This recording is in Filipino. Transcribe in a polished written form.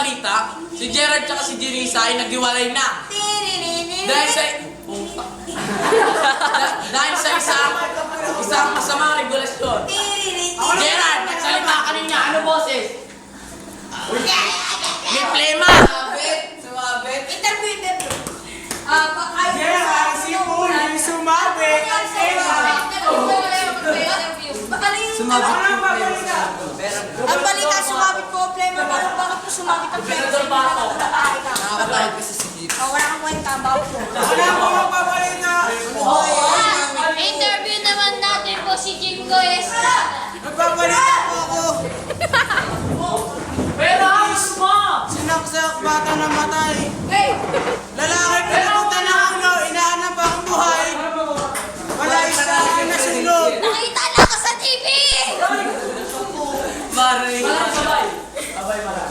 balita, si Gerard tsaka si Jerisa ay naghiwalay na. Dahil sa... Dahil sa isang masamang regulasyon. Gerard, nagsalita kanina. Ano boses? May plema. Sumabit. Interview. Gerard, si Paul, yung sumabit. Ang balita, sumabit po, plema. Bakit po sumabit ang plema? Nakakatahid kasi si Jeep. Wala kang kwenta, bawal po. Wala po magpabalita. Interview naman natin po si Jingo Estrada. Nagpabalita po ako. Pero ayos mo! Sinaksak bata na matay. Lalaki pinapunta ng ulo, inaanap ang buhay. Wala isa nasunod. Nakita lang ako sa TV! Maring. Sabay. Sabay, Maran.